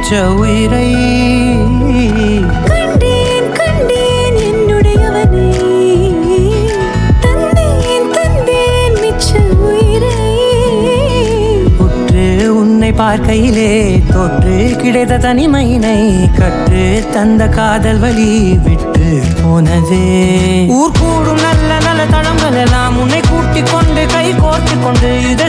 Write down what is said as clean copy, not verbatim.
மிச்ச உயிரை கண்டேன் கண்டேன் என்னுடையவனை தந்தேன் தந்தேன் மிச்ச உயிரை உற்று உன்னை பார்க்கையிலே தொற்று கிடைத்த தனிமையினை கற்று தந்த காதல் வழி விட்டு போனதே. ஊர் கூடும் நல்ல நல்ல தளங்கள் எல்லாம் உன்னை கூட்டிக் கொண்டு கை கோர்த்து கொண்டு இதை